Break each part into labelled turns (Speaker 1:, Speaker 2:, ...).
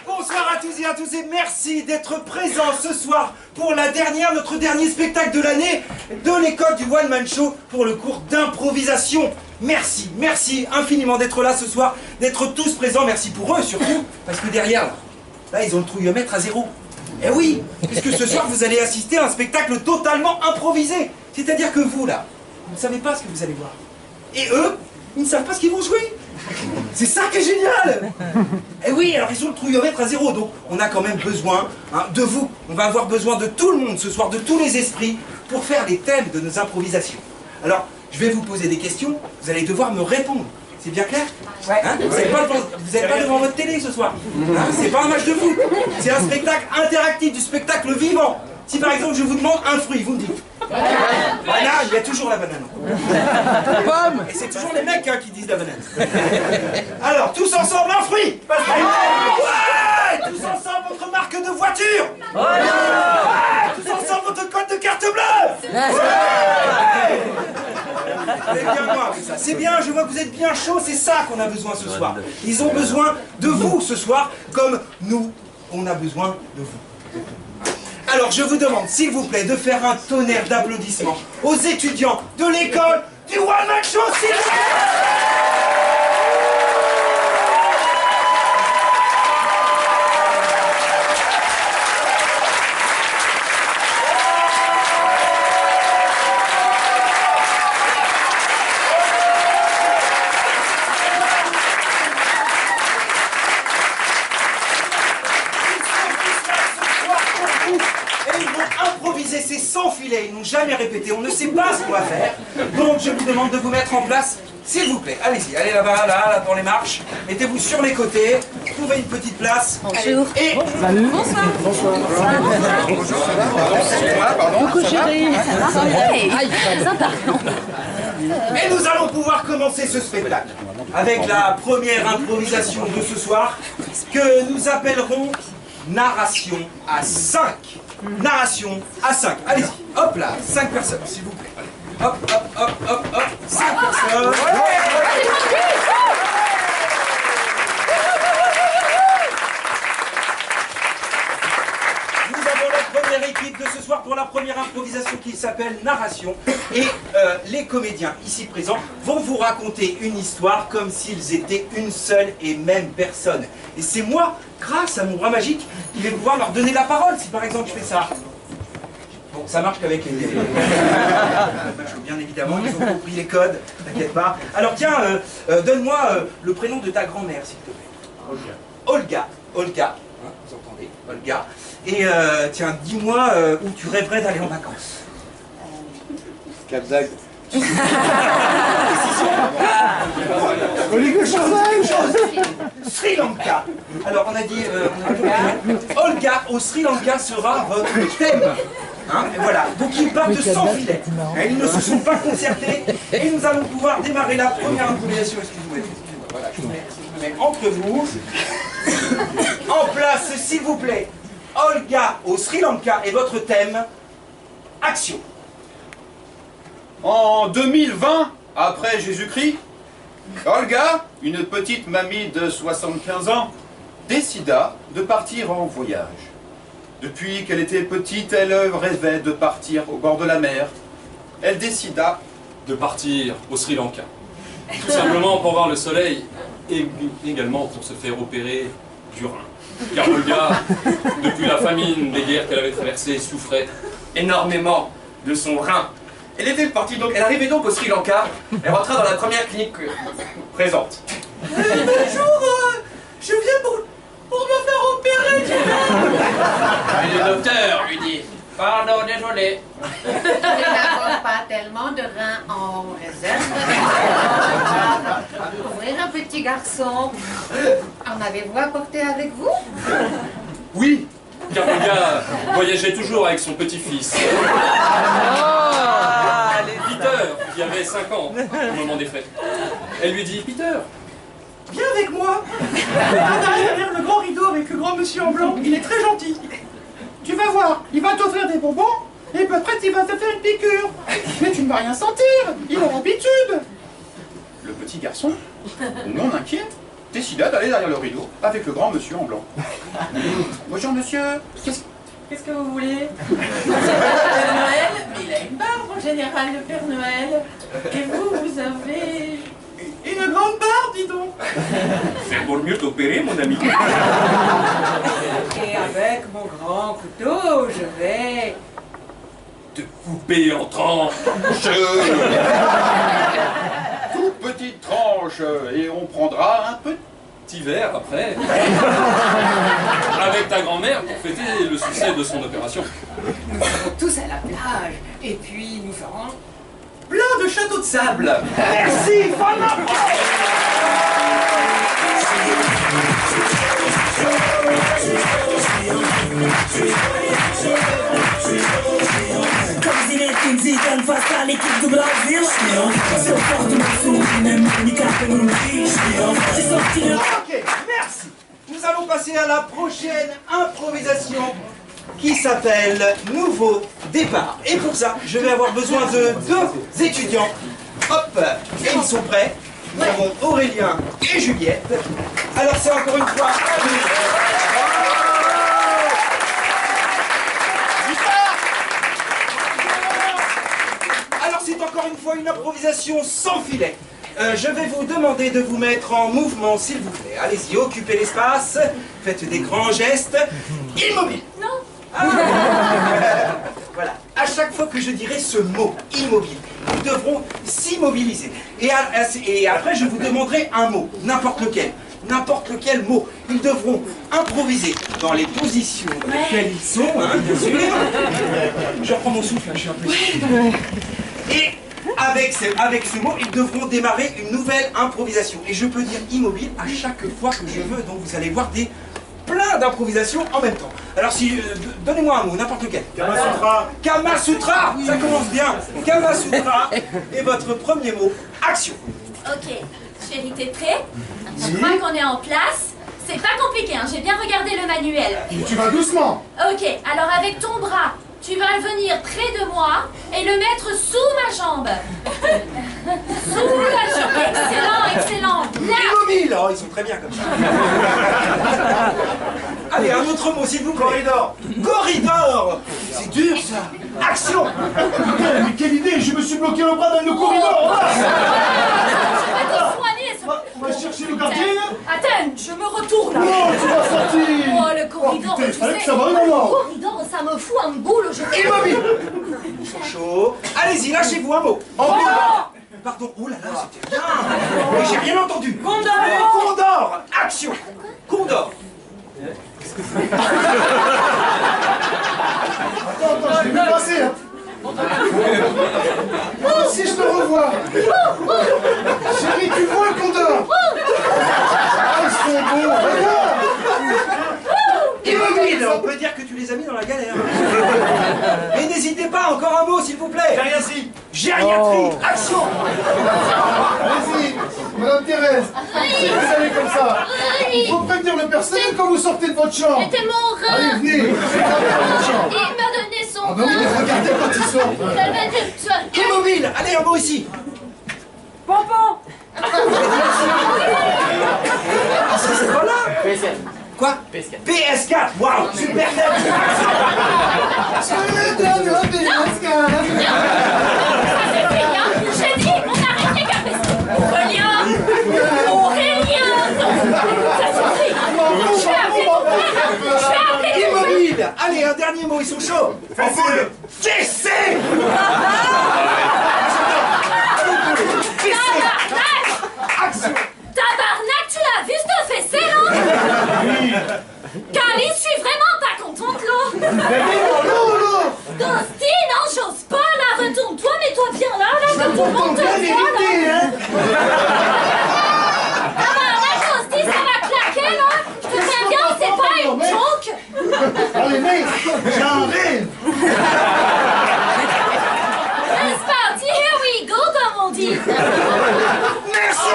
Speaker 1: Bonsoir à tous et à tous et merci d'être présents ce soir pour notre dernier spectacle de l'année de l'école du One Man Show pour le cours d'improvisation. Merci infiniment d'être là ce soir, d'être tous présents, merci pour eux surtout, parce que derrière, là ils ont le trouillomètre à 0. Eh oui, puisque ce soir vous allez assister à un spectacle totalement improvisé. C'est-à-dire que vous là, vous ne savez pas ce que vous allez voir. Et eux, ils ne savent pas ce qu'ils vont jouer. C'est ça qui est génial. Et oui, alors ils ont le trouillomètre à 0, donc on a quand même besoin de vous. On va avoir besoin de tout le monde ce soir, de tous les esprits, pour faire les thèmes de nos improvisations. Alors, je vais vous poser des questions, vous allez devoir me répondre. C'est bien clair? Ouais. Vous n'êtes pas devant votre télé ce soir. C'est pas un match de foot. C'est un spectacle interactif, du spectacle vivant. Si par exemple je vous demande un fruit, vous me dites. Voilà, il y a toujours la banane. Pomme. Et c'est toujours les mecs qui disent la banane. Alors, tous ensemble, un fruit. Ouais. Tous ensemble, votre marque de voiture. Ouais. Tous ensemble, votre code de carte bleue. Ouais. C'est bien moi, ça. C'est bien, je vois que vous êtes bien chaud, c'est ça qu'on a besoin ce soir. Ils ont besoin de vous ce soir, comme nous, on a besoin de vous. Alors je vous demande, s'il vous plaît, de faire un tonnerre d'applaudissements aux étudiants de l'école du One Man Show, s'il vous plaît. C'est sans filet, ils n'ont jamais répété, on ne sait pas ce qu'on va faire. Donc je vous demande de vous mettre en place, s'il vous plaît. Allez-y, allez là-bas, là, dans les marches. Mettez-vous sur les côtés, trouvez une petite place.
Speaker 2: Bonjour.
Speaker 1: Et...
Speaker 2: Salut. Bonsoir. Bonsoir.
Speaker 1: Bonjour, ça va? Pardon.
Speaker 2: Coucou chérie. Ça va? Aïe, sympa.
Speaker 1: Et nous allons pouvoir commencer ce spectacle avec la première improvisation de ce soir que nous appellerons narration à 5. Narration à 5. Allez-y, hop là, 5 personnes, s'il vous plaît. Hop, 5 personnes. Nous avons la première équipe de ce soir pour la première improvisation qui s'appelle narration. Et les comédiens ici présents vont vous raconter une histoire comme s'ils étaient une seule et même personne. Et c'est moi, grâce à mon bras magique, qui vais pouvoir leur donner la parole si par exemple je fais ça. Bon, ça marche qu'avec les... Bien évidemment, ils ont compris les codes, t'inquiète pas. Alors tiens, donne-moi le prénom de ta grand-mère, s'il te plaît. Olga. Olga, hein, vous entendez, Olga. Et tiens, dis-moi où tu rêverais d'aller en vacances.
Speaker 3: Cap d'Agde.
Speaker 1: Sri Lanka. Alors on a dit Olga au Sri Lanka sera votre thème. Hein, et voilà, donc ils partent sans filet. Ils ne se sont pas concertés et nous allons pouvoir démarrer la première improvisation. Excusez-moi, voilà, je vous mets entre vous. En place, s'il vous plaît. Olga au Sri Lanka et votre thème, action.
Speaker 3: En 2020, après Jésus-Christ, Olga, une petite mamie de 75 ans, décida de partir en voyage. Depuis qu'elle était petite, elle rêvait de partir au bord de la mer. Elle décida
Speaker 4: de partir au Sri Lanka. Tout simplement pour voir le soleil et également pour se faire opérer du rein. Car Olga, depuis la famine des guerres qu'elle avait traversées, souffrait énormément de son rein. Elle était partie donc, elle arrivait donc au Sri Lanka, elle rentra dans la première clinique présente. Bonjour, je viens pour me faire opérer du rein. Et le docteur lui dit, pardon, désolé.
Speaker 5: Je n'avons pas tellement de reins en réserve. Oui, un petit garçon. En avez-vous apporté avec vous?
Speaker 4: Oui, car Olga voyageait toujours avec son petit-fils. Peter, qui avait 5 ans au moment des fêtes. Elle lui dit, Peter, viens avec moi.
Speaker 6: Derrière le grand rideau avec le grand monsieur en blanc, il est très gentil. Tu vas voir, il va t'offrir des bonbons Et peut-être il va te faire une piqûre. Mais tu ne vas rien sentir, il a l'habitude.
Speaker 3: Le petit garçon, non inquiet, décida d'aller derrière le rideau avec le grand monsieur en blanc. Bonjour monsieur.
Speaker 7: Qu'est-ce que vous voulez? Père Noël, il a une barbe en général, le Père Noël. Et vous avez...
Speaker 6: Une grande barbe, dis donc.
Speaker 4: C'est pour mieux t'opérer, mon ami.
Speaker 7: Et avec mon grand couteau, je vais...
Speaker 4: Te couper en tranches.
Speaker 3: Toute petite tranche, et on prendra un petit
Speaker 4: Verre après. Avec ta grand-mère pour fêter le succès de son opération.
Speaker 7: Nous serons tous à la plage. Et puis nous ferons...
Speaker 3: plein de châteaux de sable.
Speaker 1: Merci, vraiment.
Speaker 8: Comme Zinedine Zidane face à l'équipe du Brésil. C'est fort de mon sourire, même Monica Penouchi. J'ai sorti le...
Speaker 1: Ok, merci. Nous allons passer à la prochaine improvisation qui s'appelle Nouveau Départ. Et pour ça, je vais avoir besoin de 2 étudiants. Hop, et ils sont prêts. Nous avons Aurélien et Juliette. Alors c'est encore une fois... Alors c'est encore une fois une improvisation sans filet. Je vais vous demander de vous mettre en mouvement, s'il vous plaît. Allez-y, occupez l'espace, faites des grands gestes. Immobile.
Speaker 2: Non.
Speaker 1: Ah. Voilà. À chaque fois que je dirai ce mot, immobile, ils devront s'immobiliser. Et après, je vous demanderai un mot, n'importe lequel mot. Ils devront improviser dans les positions dans lesquelles ils sont, hein, bien sûr. Je reprends mon souffle, hein, je suis un peu... Et avec ce mot, ils devront démarrer une nouvelle improvisation. Et je peux dire immobile à chaque fois que je veux, donc vous allez voir plein d'improvisations en même temps. Alors si, donnez-moi un mot, n'importe lequel.
Speaker 6: Kamasutra.
Speaker 1: Kamasutra, ça commence bien. Kamasutra, et votre premier mot, action.
Speaker 2: Ok, chérie, t'es prêt? Je crois qu'on est en place. C'est pas compliqué, hein. J'ai bien regardé le manuel.
Speaker 6: Tu vas doucement.
Speaker 2: Ok, alors avec ton bras, tu vas venir près de moi et le mettre sous ma jambe. Sous la jambe. Excellent, excellent. Là.
Speaker 1: Immobile, oh, ils sont très bien comme ça. Allez, un autre mot, s'il vous plaît.
Speaker 6: Corridor.
Speaker 1: Corridor. C'est dur, ça. Action.
Speaker 6: Mais quelle idée, je me suis bloqué le bras dans le corridor. On va chercher le gardien.
Speaker 2: Attends, je me retourne.
Speaker 6: Non, tu vas sortir.
Speaker 2: Oh, le corridor,
Speaker 6: putain,
Speaker 2: tu
Speaker 6: fallait
Speaker 2: sais,
Speaker 6: que ça va, maman.
Speaker 2: le corridor, ça me fout un boule.
Speaker 1: Immobile. Ils sont chauds. Allez-y, lâchez-vous un mot. Pardon, oh là là, c'était bien. Mais j'ai rien entendu.
Speaker 7: Condor.
Speaker 1: Condor. Action. Condor.
Speaker 6: Attends, je l'ai vu passer. Hein. Oh, si je te revois. Chérie, tu vois le condor. Ah, ils sont beaux. Regarde.
Speaker 1: Immobile. On peut dire que tu les as mis dans la galère. Mais n'hésitez pas, encore un mot, s'il vous plaît.
Speaker 6: Gériatrie.
Speaker 1: Gériatrie. Action.
Speaker 6: Allez-y, Madame Thérèse. Si vous allez comme ça, il faut prévenir le personnel quand vous sortez de votre chambre.
Speaker 2: C'était mon rein.
Speaker 6: Allez, venez. Je vais fermer votre chambre.
Speaker 2: Il m'a donné son
Speaker 6: Ah bah oui, mais regardez quand ils sortent.
Speaker 1: Immobile. Allez, un mot ici.
Speaker 7: Pompon.
Speaker 1: Ah, c'est pas là.
Speaker 9: PS4.
Speaker 1: Quoi? PS4. Waouh, super thème.
Speaker 2: J'ai dit, on arrête les gars. Aurélien. Ça suffit. Je vais appeler.
Speaker 1: Immobile. Allez, un dernier mot, ils sont chauds. Fessé. Fessé. Action.
Speaker 2: Tabarnak, tu l'as vu ce fessé là? Calice, je suis vraiment pas contente là. Dosti, non, j'ose pas là. Retourne-toi, mets-toi bien là, que tout le monde te voit là. Tabarnak, Dosti, ça va claquer là. Je te préviens, c'est pas une joke.
Speaker 6: Allez, mec, j'ai un rêve.
Speaker 2: C'est parti, here we go comme on dit.
Speaker 1: Merci.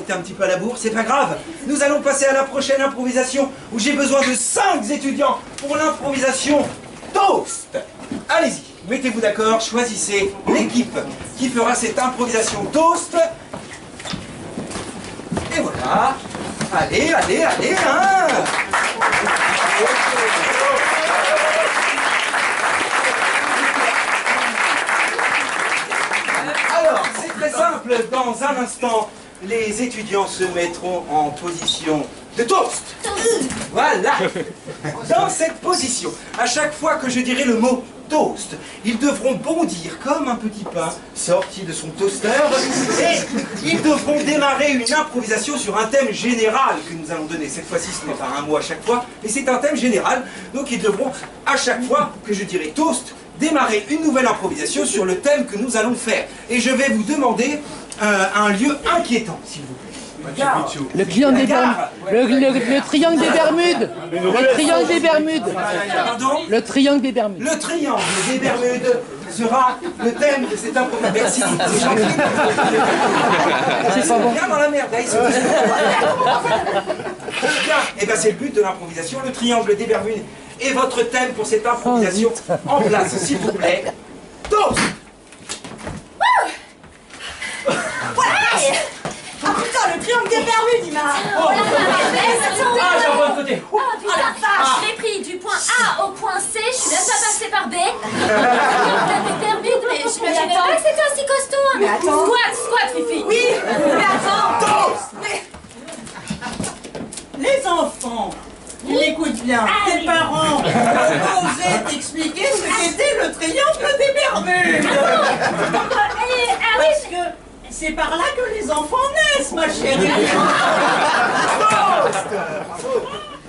Speaker 1: été un petit peu à la bourre, c'est pas grave. Nous allons passer à la prochaine improvisation où j'ai besoin de 5 étudiants pour l'improvisation Toast. Allez-y, mettez-vous d'accord, choisissez l'équipe qui fera cette improvisation Toast. Et voilà. Allez, allez, allez, hein. Alors, c'est très simple. Dans un instant, les étudiants se mettront en position de toast. Voilà. Dans cette position, à chaque fois que je dirai le mot toast, ils devront bondir comme un petit pain sorti de son toaster et ils devront démarrer une improvisation sur un thème général que nous allons donner. Cette fois-ci, ce n'est pas un mot à chaque fois, mais c'est un thème général. Donc ils devront, à chaque fois que je dirai toast, démarrer une nouvelle improvisation sur le thème que nous allons faire. Et je vais vous demander un lieu inquiétant, s'il vous plaît.
Speaker 9: Le triangle des Bermudes. Le triangle des Bermudes. Le triangle des Bermudes.
Speaker 1: Pardon ?
Speaker 9: Le triangle des Bermudes.
Speaker 1: Le triangle des Bermudes sera le thème de cette improvisation. Merci, c'est gentil.
Speaker 9: C'est pas bon.
Speaker 1: Bien dans la merde, là, ils sont tous bien. Et bien c'est le but de l'improvisation, le triangle des Bermudes. Et votre thème pour cette improvisation en place, s'il vous plaît. Toast.
Speaker 5: Ah putain, le triangle des Bermudes, il m'a...
Speaker 2: J'ai un bon côté. Oh putain, je l'ai pris du point A au point C, je suis même pas passée par B. Des Bermudes, mais je m'imaginais pas que c'était aussi costaud.
Speaker 5: Mais attends.
Speaker 2: Squat, Fifi.
Speaker 5: Oui, mais attends.
Speaker 7: Les enfants, tu m'écoutes bien. Tes parents ont osé t'expliquer ce qu'était le triangle des Bermudes. Parce que c'est par là que les enfants naissent, ma chérie.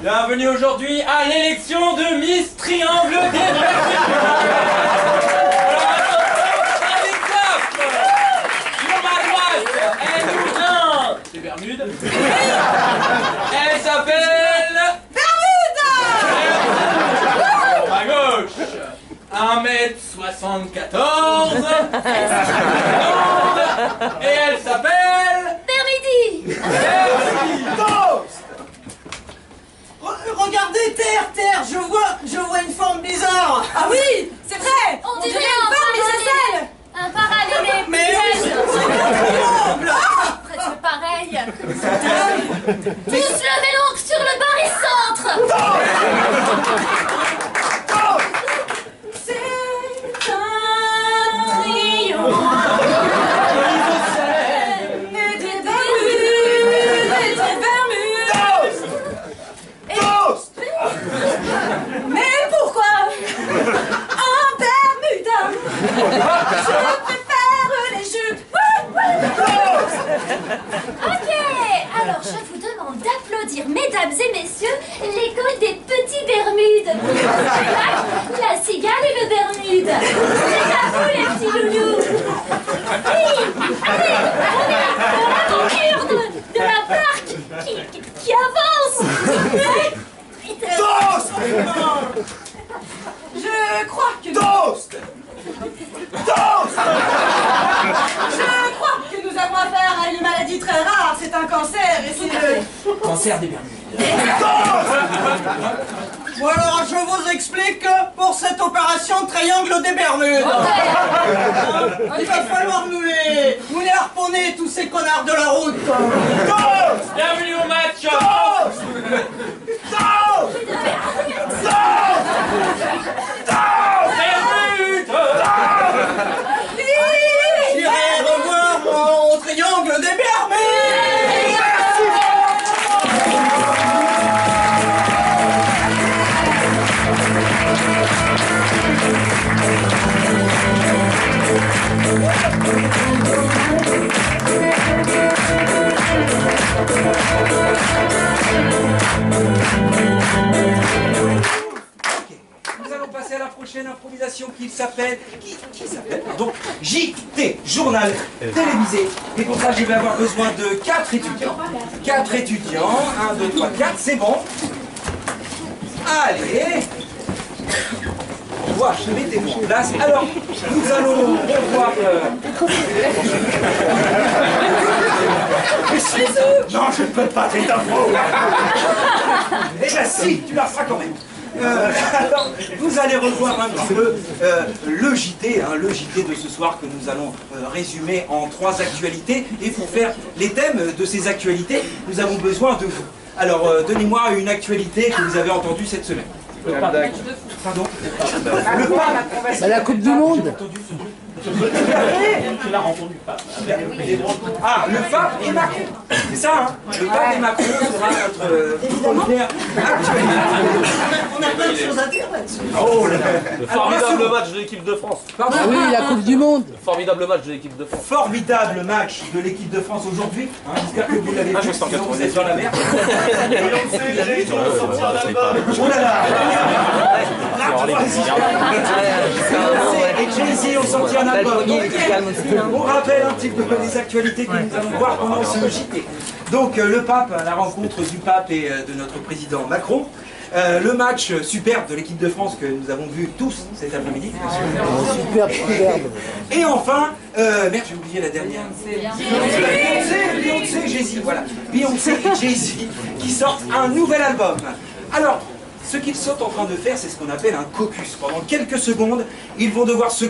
Speaker 10: Bienvenue aujourd'hui à l'élection de Miss Triangle des Bermudes. Sur ma droite, elle nous vient des Bermudes. Elle s'appelle... Bermude. À gauche, 1m74. Et elle s'appelle...
Speaker 2: Bermudi.
Speaker 7: Regardez, terre, je vois une forme bizarre.
Speaker 5: Ah oui, c'est vrai.
Speaker 2: On dirait
Speaker 5: un parallélé.
Speaker 7: Mais oui,
Speaker 2: Presque pareil. Tous levez l'encre sur le barycentre.
Speaker 5: C'est un triomphe. Mais pourquoi un Bermuda? Je préfère les jupes.
Speaker 2: Ok, alors je vous demande d'applaudir, mesdames et messieurs, l'école des petits Bermudes. La cigale et le Bermude. C'est à vous les petits loulous. Oui, allez, on est dans l'aventure de la barque qui avance.
Speaker 1: Toast.
Speaker 5: Je crois que...
Speaker 1: Toast. Toast.
Speaker 5: Je crois que nous avons affaire à une maladie très rare. C'est un cancer et c'est le...
Speaker 10: Cancer des Bermudes.
Speaker 7: Bon alors, je vous explique pour cette opération triangle des Bermudes. Il va falloir nous les harponner, tous ces connards de la route.
Speaker 10: Bienvenue au match.
Speaker 7: J'irai revoir mon triangle des Bermudes.
Speaker 1: Nous allons passer à la prochaine improvisation qui s'appelle... Qui s'appelle, pardon, JT, journal télévisé. Et pour ça, je vais avoir besoin de 4 étudiants. 4 étudiants, 1, 2, 3, 4, c'est bon. Allez. Voilà, mettez-vous en place. Alors, nous allons revoir... Non, je ne peux pas, t'es un pro. Eh bien si, tu la feras quand même. Alors, vous allez revoir un petit peu le JT, hein, le JT de ce soir que nous allons résumer en 3 actualités. Et pour faire les thèmes de ces actualités, nous avons besoin de vous. Alors, donnez-moi une actualité que vous avez entendue cette semaine. Pardon. Le pape.
Speaker 9: La Coupe du Monde.
Speaker 10: Tu l'as entendu pas.
Speaker 1: Ah, le pape et Macron. C'est ça, hein? Le pape et Macron sera notre première actualité.
Speaker 7: On a plein de choses à dire là-dessus.
Speaker 1: Oh,
Speaker 11: Le formidable match de l'équipe de France.
Speaker 1: Pardon?
Speaker 9: Ah oui, la Coupe du Monde.
Speaker 11: Le formidable match de l'équipe de France.
Speaker 1: Formidable match de l'équipe de France aujourd'hui. Hein, j'espère que vous l'avez vu,
Speaker 11: je
Speaker 1: sinon vous êtes dans la merde. Oh là là. Et Jay-Z ont sorti un album. Donc, on rappelle un petit peu les actualités que nous allons voir pendant ce JT. Donc le pape, la rencontre du pape et de notre président Macron. Le match superbe de l'équipe de France que nous avons vu tous cet après-midi.
Speaker 9: Superbe, superbe.
Speaker 1: Et enfin, merde, j'ai oublié la dernière. Beyoncé, Jay-Z, voilà. Beyoncé et Jay-Z qui sortent un nouvel album. Alors, ce qu'ils sont en train de faire, c'est ce qu'on appelle un caucus. Pendant quelques secondes, ils vont devoir se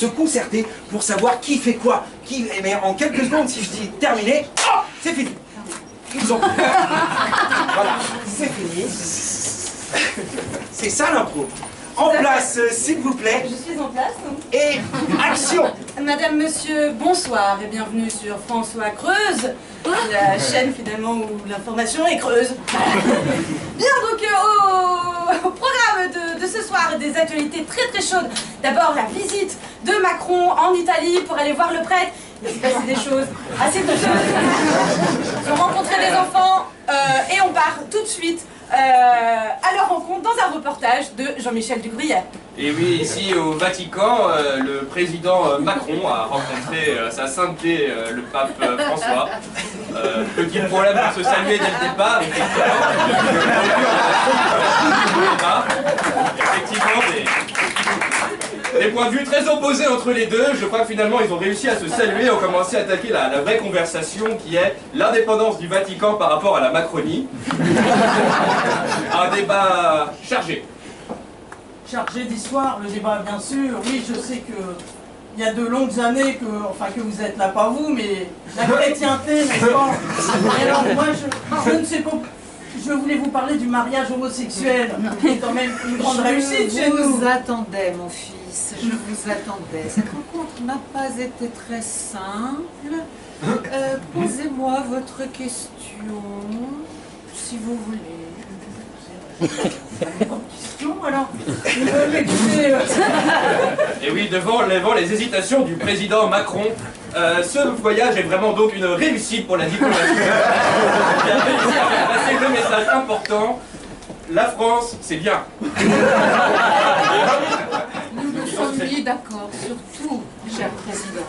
Speaker 1: concerter pour savoir qui fait quoi. Mais en quelques secondes, si je dis terminé, oh, c'est fini. Ils ont... Voilà, c'est fini. C'est ça l'impro. En place, s'il vous plaît.
Speaker 5: Je suis en place.
Speaker 1: Et action.
Speaker 5: Madame, monsieur, bonsoir et bienvenue sur François Creuse, la chaîne finalement où l'information est creuse. Bien, donc au programme de ce soir, des actualités très très chaudes. D'abord la visite de Macron en Italie pour aller voir le prêtre. Il s'est passé des choses assez douteuses. Ils ont rencontré des enfants et on part tout de suite à leur rencontre dans un reportage de Jean-Michel Dubruyère.
Speaker 4: Et oui, ici au Vatican, le président Macron a rencontré sa sainteté, le pape François. Petit problème pour se saluer dès le départ. Effectivement, des points de vue très opposés entre les deux. Je crois que finalement ils ont réussi à se saluer et ont commencé à attaquer la vraie conversation qui est l'indépendance du Vatican par rapport à la Macronie. Un débat chargé.
Speaker 7: Chargé d'histoire, le débat bien sûr. Oui, je sais que il y a de longues années que vous êtes là, pas vous, mais la chrétienté, n'est-ce pas? Et alors moi, je ne sais pas. Je voulais vous parler du mariage homosexuel, qui est quand même une grande réussite chez nous.
Speaker 12: Je vous attendais, mon fils, je vous attendais. Cette rencontre n'a pas été très simple. Posez-moi votre question, si vous voulez.
Speaker 7: Alors,
Speaker 4: et oui, devant les hésitations du président Macron, ce voyage est vraiment donc une réussite pour la diplomatie. Il a réussi à faire passer deux messages importants. La France, c'est bien.
Speaker 12: Nous nous sommes mis d'accord sur tout, cher président.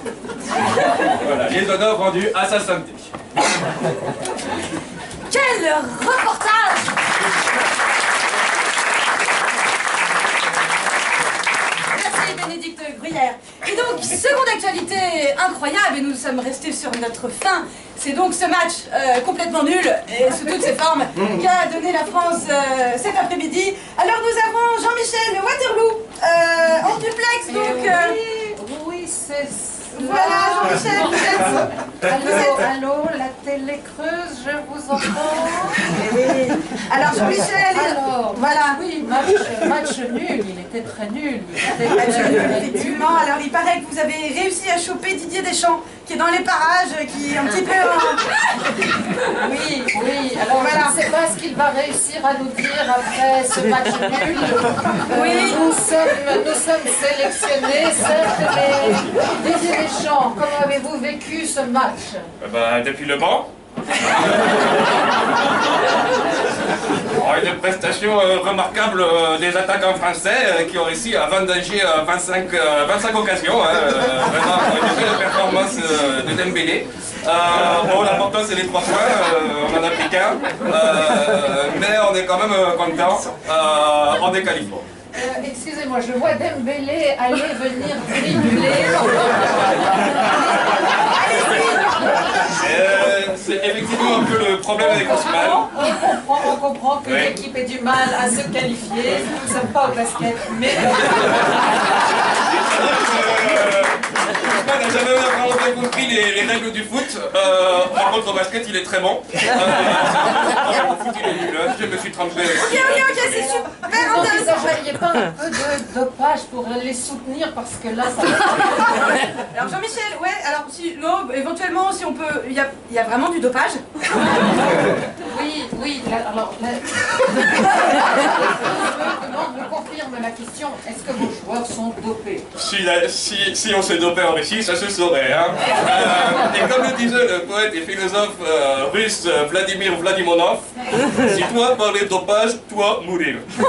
Speaker 4: Voilà, les honneurs rendus à sa sainteté.
Speaker 2: Quel reportage!
Speaker 5: Bénédicte Gruyère. Et donc, seconde actualité incroyable, et nous sommes restés sur notre fin, c'est donc ce match complètement nul, et sous toutes ses formes, qu'a donné la France cet après-midi. Alors nous avons Jean-Michel Waterloo en duplex, donc...
Speaker 12: Oui, c'est...
Speaker 5: Voilà, Jean-Michel, vous êtes...
Speaker 12: Allô, la télé creuse, je vous entends.
Speaker 5: Oui. Alors Jean-Michel,
Speaker 12: alors,
Speaker 5: voilà.
Speaker 12: Oui, match nul, il était très nul.
Speaker 5: Effectivement, alors il paraît que vous avez réussi à choper Didier Deschamps, qui est dans les parages, qui est un petit peu...
Speaker 12: Oui, alors voilà. Je ne sais pas ce qu'il va réussir à nous dire après ce match nul.
Speaker 5: Oui.
Speaker 12: Nous sommes sélectionnés, certes, mais Didier Deschamps, comment avez-vous vécu ce match?
Speaker 4: Depuis le banc. Une prestation remarquable des attaquants français qui ont réussi à vendanger 25 occasions. Vraiment une belle performance de Dembélé. Bon, l'important c'est les 3 points, on en a pris qu'un, mais on est quand même content, on est qualifié.
Speaker 12: Excusez-moi, je vois Dembélé aller venir dribbler.
Speaker 4: C'est effectivement un peu le problème avec Ousmane.
Speaker 12: On comprend que l'équipe ait du mal à se qualifier. Nous ne sommes pas au basket, mais...
Speaker 4: Ousmane n'a jamais vraiment bien compris les règles du foot. Par contre, au basket, il est très bon. Au foot, il est nul. Je me suis trompé.
Speaker 5: Ok, c'est super
Speaker 12: Donc,
Speaker 5: intéressant.
Speaker 12: il n'y a pas un peu de dopage pour les soutenir, parce que là, ça va...
Speaker 5: Alors Jean-Michel, ouais, alors si, non, éventuellement, si on peut, il y a vraiment du dopage.
Speaker 12: Oui, alors... Je confirme la question. Est-ce que vos joueurs sont dopés?
Speaker 4: Si on s'est dopé en Russie, ça se saurait. Hein. Et comme le disait le poète et philosophe russe Vladimir Vladimonov, si toi parlais dopage, toi mourir.
Speaker 12: Je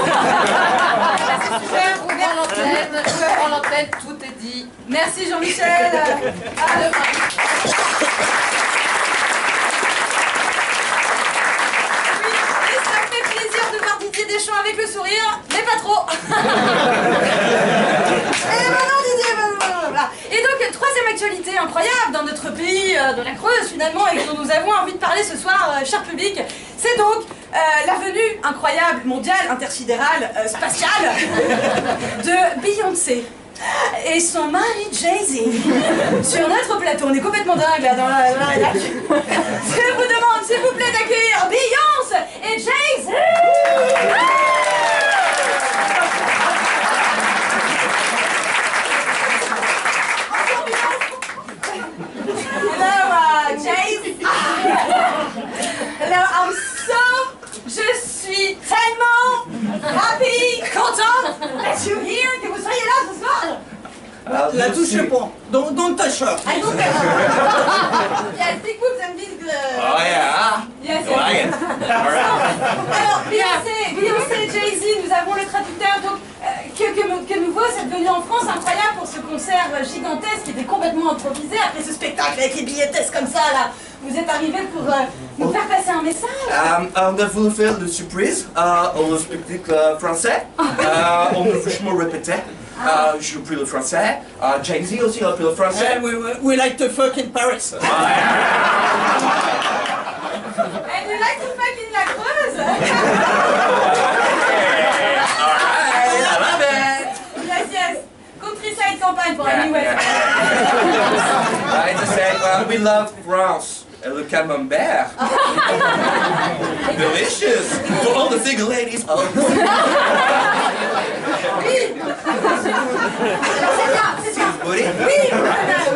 Speaker 12: prends l'antenne, tout est dit.
Speaker 5: Merci Jean-Michel. À demain. Et ça me fait plaisir de voir Didier Deschamps avec le sourire, mais pas trop. Et maintenant Didier, voilà. Et donc, troisième actualité incroyable dans notre pays, de la Creuse finalement, et dont nous avons envie de parler ce soir, cher public, c'est donc la venue incroyable, mondiale, intersidérale, spatiale de Beyoncé et son mari Jay-Z sur notre plateau. On est complètement dingue là dans la rédaction. Je vous demande s'il vous plaît d'accueillir Beyoncé et Jay-Z. Hello, Jay-Z. Hello, je suis tellement contente that you're here, que vous soyez là ce soir.
Speaker 7: La touche pas. Don't touch her.
Speaker 5: I don't Yes, écoute, ça me dit que...
Speaker 4: Oh yeah.
Speaker 5: Yes,
Speaker 4: You like it?
Speaker 5: Alors, Beyoncé et Jay-Z, nous avons le traducteur, donc, que nouveau, cette venue en France incroyable pour ce concert gigantesque qui était complètement improvisé après ce spectacle avec les billettesses comme ça, là. Vous êtes arrivé pour nous faire passer un message.
Speaker 13: On a voulu faire de surprise au spectacle français. On a vachement répété. J'ai pris le français. Jay-Z aussi a pris le français.
Speaker 7: We like to fuck in Paris.
Speaker 5: And you like to fuck in la Creuse?
Speaker 13: Alright, I love it.
Speaker 5: Yes. Countryside campagne pour la West.
Speaker 13: I just said we love France. Et le camembert. Delicious. For all the single ladies.
Speaker 5: Oui. Alors c'est bien.
Speaker 13: Oui.
Speaker 5: Oui, on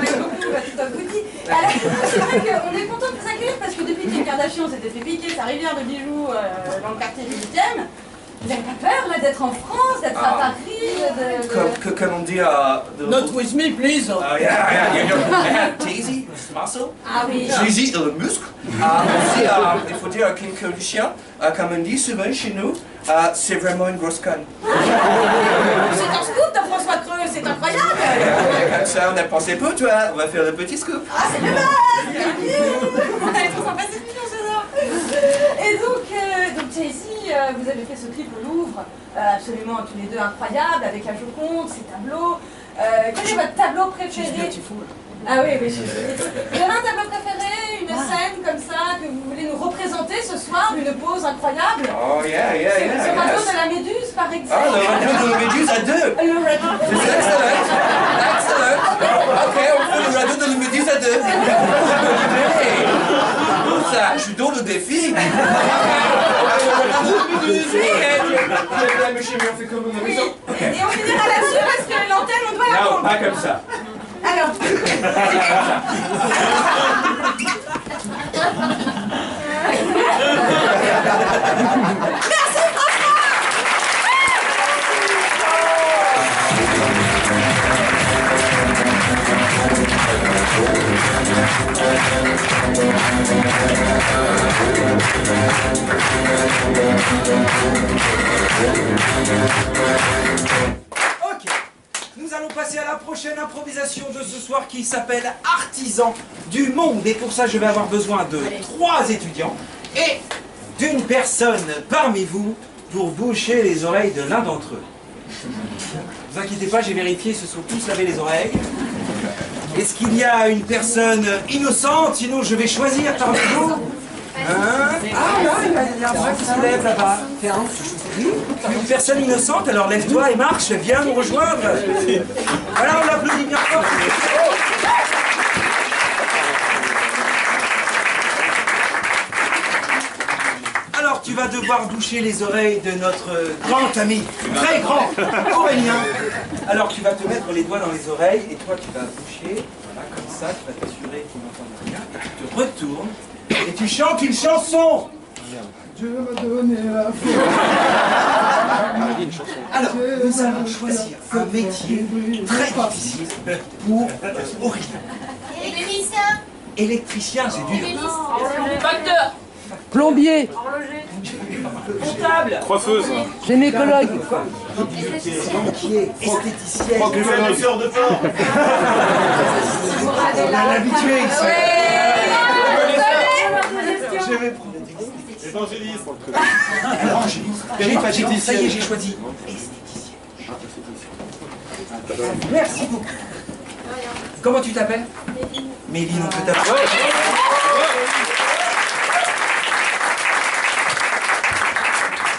Speaker 5: aime beaucoup votre boutique. Alors c'est vrai qu'on est content de vous accueillir parce que depuis que Kim Kardashian s'était fait piquer sa rivière de bijoux dans le quartier du 8e, vous n'avez pas peur là d'être en France, d'être à Paris,
Speaker 13: Comme on dit
Speaker 7: Not with me, please.
Speaker 13: Yeah. Jay-Z, muscle.
Speaker 5: Ah oui.
Speaker 13: Jay-Z, le muscle. Aussi, il faut dire Kim Kardashian, comme on dit souvent chez nous, c'est vraiment une grosse conne.
Speaker 5: C'est un scoop de François Creux, c'est incroyable.
Speaker 13: Comme ça, on a pensé pour toi, on va faire le petit scoop.
Speaker 5: Ah, c'est le base. Elle est trop sympa cette vidéo, j'adore. Et donc Jay-Z, vous avez fait ce clip au Louvre, absolument tous les deux incroyable, avec la Joconde, ces tableaux. Quel est votre tableau préféré? Ah oui, oui, vous avez un tableau préféré, une scène comme ça, que vous voulez nous représenter ce soir, d'une pose incroyable?
Speaker 13: Oh yeah.
Speaker 5: Ce radeau de la Méduse, par exemple.
Speaker 13: Ah, le radeau de la Méduse à deux.
Speaker 5: Le radeau.
Speaker 13: C'est excellent. Ok, on fait le radeau de la Méduse à deux. Ça, je suis dans le défi. On fait comme une maison.
Speaker 5: Et on finira là-dessus parce que l'antenne, on doit la
Speaker 13: Non,
Speaker 5: prendre.
Speaker 13: pas comme ça.
Speaker 5: Alors. Merci François.
Speaker 1: Ok, nous allons passer à la prochaine improvisation de ce soir qui s'appelle Artisans du monde. Et pour ça, je vais avoir besoin de 3 étudiants et d'une personne parmi vous pour boucher les oreilles de l'un d'entre eux. Ne vous inquiétez pas, j'ai vérifié, ils se sont tous lavé les oreilles. Est-ce qu'il y a une personne innocente? Sinon, je vais choisir parmi vous. Ah là, il y a un bras qui se lève là-bas. Une personne innocente, alors lève-toi et marche, viens nous rejoindre. Voilà, on l'applaudit bien fort. Alors tu vas devoir boucher les oreilles de notre grand ami, très grand, Aurélien. Alors tu vas te mettre les doigts dans les oreilles et toi tu vas boucher, voilà, comme ça, tu vas t'assurer qu'il n'entende rien. Et tu te retournes et tu chantes une chanson.
Speaker 6: Dieu m'a donné la foi.
Speaker 1: Alors, nous allons choisir un métier très difficile pour Aurélien.
Speaker 2: Électricien.
Speaker 1: Électricien, c'est dur.
Speaker 10: Facteur.
Speaker 9: Plombier.
Speaker 10: Comptable.
Speaker 11: Coiffeuse.
Speaker 9: Gynécologue.
Speaker 1: Banquier, esthéticienne.
Speaker 11: Professeur de sport.
Speaker 1: On a l'habitué ici. Je vais prendre
Speaker 11: Évangéliste.
Speaker 1: Évangéliste. Ça y est, j'ai choisi. Esthéticienne. Merci beaucoup. Comment tu t'appelles? Méline, on peut t'appeler.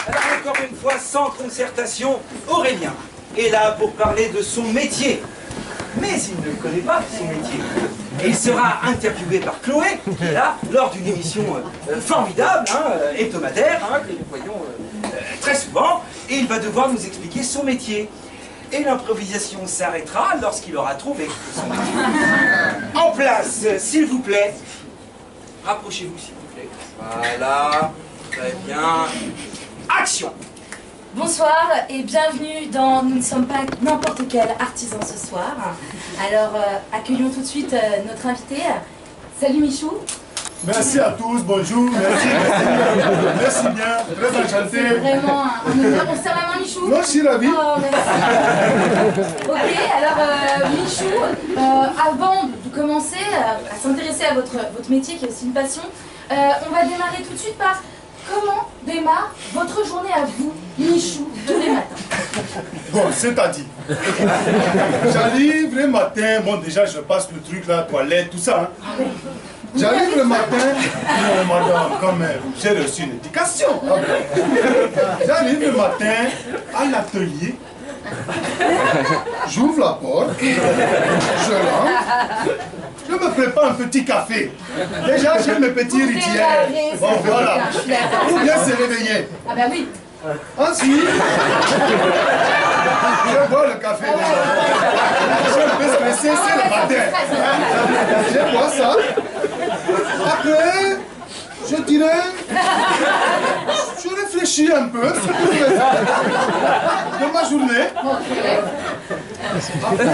Speaker 1: Alors encore une fois, sans concertation, Aurélien est là pour parler de son métier. Mais il ne connaît pas son métier. Et il sera interviewé par Chloé, qui est là, lors d'une émission formidable, hebdomadaire, que nous voyons très souvent. Et il va devoir nous expliquer son métier. Et l'improvisation s'arrêtera lorsqu'il aura trouvé son métier. En place, s'il vous plaît. Rapprochez-vous, s'il vous plaît. Voilà, très bien. Action!
Speaker 14: Bonsoir et bienvenue dans Nous ne sommes pas n'importe quel artisan ce soir. Alors accueillons tout de suite notre invité. Salut Michou.
Speaker 6: Merci à tous, bonjour, merci bien, très enchanté.
Speaker 14: C'est vraiment un honneur. On se serre la main Michou?
Speaker 6: Moi je suis ravi.
Speaker 14: Oh, merci. Ok, alors Michou, avant de commencer à s'intéresser à votre métier qui est aussi une passion, on va démarrer tout de suite par comment démarre votre journée à vous, Michou, tous les matins?
Speaker 6: Bon, c'est-à-dire, j'arrive le matin, bon déjà je passe le truc là, toilette, tout ça. J'arrive le matin, non madame, quand même, j'ai reçu une éducation. J'arrive le matin à l'atelier, j'ouvre la porte, je rentre, je me prépare un petit café. Déjà j'ai mes petits rituels. Bon voilà, pour bien se réveiller.
Speaker 14: Ah bah oui.
Speaker 6: Ensuite, je bois le café déjà. Je suis un peu stressé, c'est le matin. Je bois ça. Après, je dirais, je réfléchis un peu de ma journée. Après,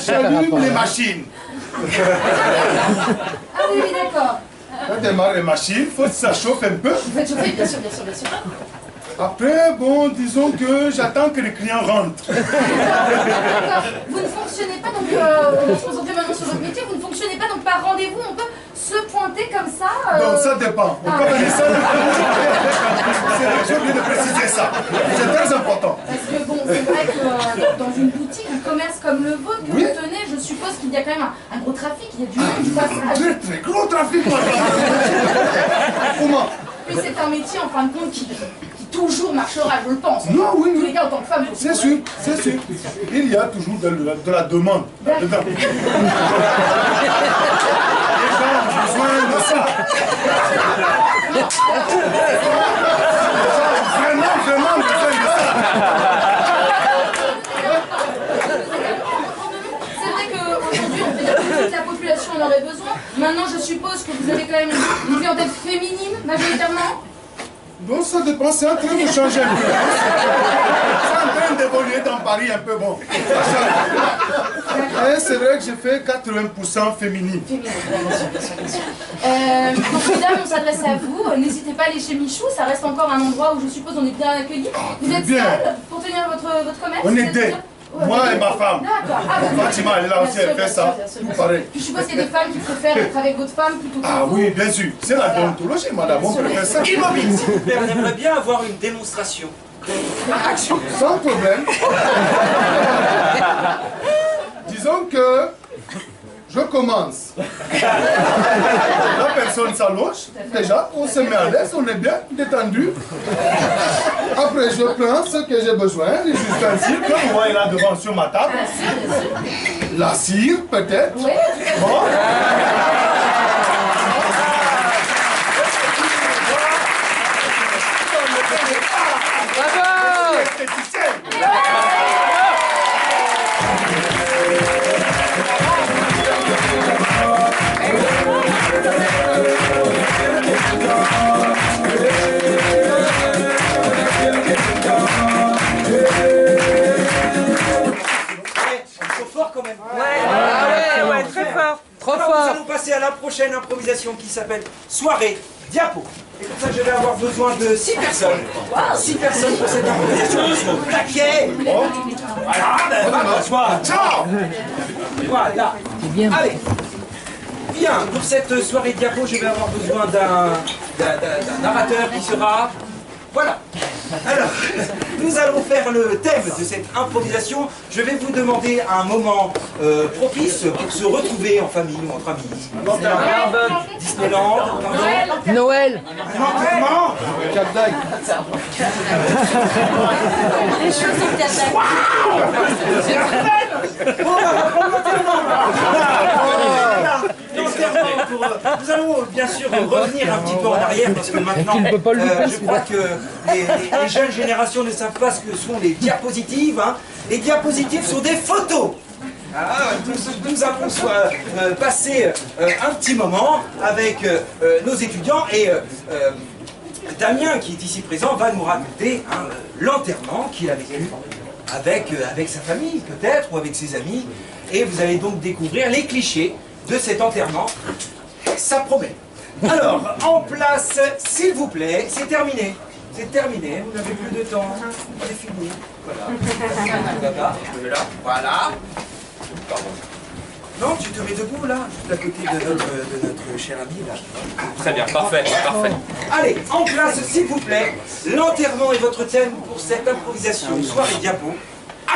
Speaker 6: j'allume les machines.
Speaker 14: Ah oui, oui, d'accord.
Speaker 6: Je démarre les machines, il faut que ça chauffe un peu.
Speaker 14: Vous faites chauffer, bien sûr, bien sûr, bien sûr.
Speaker 6: Après, bon, disons que j'attends que les clients rentrent.
Speaker 14: D'accord. Vous ne fonctionnez pas, donc, on va se concentrer maintenant sur votre métier, vous ne fonctionnez pas donc par rendez-vous, on peut se pointer comme ça
Speaker 6: Donc ça dépend. On peut venir ça. J'ai oublié de préciser ça. C'est très important.
Speaker 14: Parce que bon, c'est vrai que dans une boutique, un commerce comme le vôtre que vous tenez, je suppose qu'il y a quand même un gros trafic, il y a du monde, du passage.
Speaker 6: Très très gros trafic, madame. Comment?
Speaker 14: Puis c'est un métier en fin de compte qui toujours marchera, je le pense.
Speaker 6: Non, oui,
Speaker 14: en tous les cas, en tant que femme.
Speaker 6: C'est sûr, c'est sûr. Il y a toujours de la demande. Dedans. Les gens ont besoin de ça. Vraiment besoin de ça.
Speaker 14: C'est vrai qu'aujourd'hui, on fait dire que toute la population en aurait besoin. Maintenant, je suppose que vous avez quand même une clientèle féminine, majoritairement.
Speaker 6: Bon, ça dépend, c'est en train de changer un peu. C'est en train d'évoluer dans Paris un peu, bon. Et c'est vrai que j'ai fait 80% féminine.
Speaker 14: Donc mesdames, on s'adresse à vous. N'hésitez pas à aller chez Michou, ça reste encore un endroit où je suppose on est bien accueillis. Vous êtes seul pour tenir votre commerce?
Speaker 6: On est deux. Moi et ma femme.
Speaker 14: D'accord.
Speaker 6: Fatima, elle est là aussi, elle fait ça. Tout pareil.
Speaker 14: Puis je suppose qu'il y a des femmes qui préfèrent être avec votre femme plutôt que
Speaker 6: Ah
Speaker 14: vous.
Speaker 6: oui, bien sûr. C'est la déontologie, madame. On préfère ça.
Speaker 1: Immobile, s'il vous plaît, on aimerait bien avoir une démonstration. Action.
Speaker 6: Sans problème. Disons que commence. La personne s'allonge, déjà, on se met à l'aise, on est bien détendu. Après, je prends ce que j'ai besoin, les ustensiles que vous voyez là devant sur ma table. La cire, peut-être.
Speaker 14: Oui.
Speaker 6: Bon.
Speaker 1: Quand même.
Speaker 12: Ouais, très fort.
Speaker 9: Trop
Speaker 1: Alors,
Speaker 9: fort.
Speaker 1: nous allons passer à la prochaine improvisation qui s'appelle Soirée Diapo. Et pour ça, je vais avoir besoin de 6 personnes. 6 personnes pour cette improvisation. Taquet. Bon. Voilà, va, ciao. Voilà.
Speaker 9: C'est bien.
Speaker 1: Allez. Bien, pour cette soirée diapo, je vais avoir besoin d'un narrateur qui sera... Voilà. Alors, nous allons faire le thème de cette improvisation. Je vais vous demander un moment propice pour se retrouver en famille ou entre amis. Disneyland.
Speaker 9: Noël.
Speaker 1: Un enterrement.
Speaker 2: Les choses sont capables.
Speaker 1: Nous allons bien sûr revenir un petit peu en arrière parce que maintenant, je crois que les jeunes générations ne savent pas ce que sont les diapositives. Hein. Les diapositives sont des photos. Nous avons passé un petit moment avec nos étudiants et Damien, qui est ici présent, va nous raconter l'enterrement qu'il a vécu avec sa famille peut-être ou avec ses amis. Et vous allez donc découvrir les clichés de cet enterrement. Ça promet. Alors, en place, s'il vous plaît, c'est terminé. C'est terminé, vous n'avez plus de temps. On est fini. Voilà. Voilà. Non, tu te mets debout là, juste à côté de notre cher ami là.
Speaker 10: Très bien, parfait, parfait.
Speaker 1: Allez, en place, s'il vous plaît. L'enterrement est votre thème pour cette improvisation soirée diapo.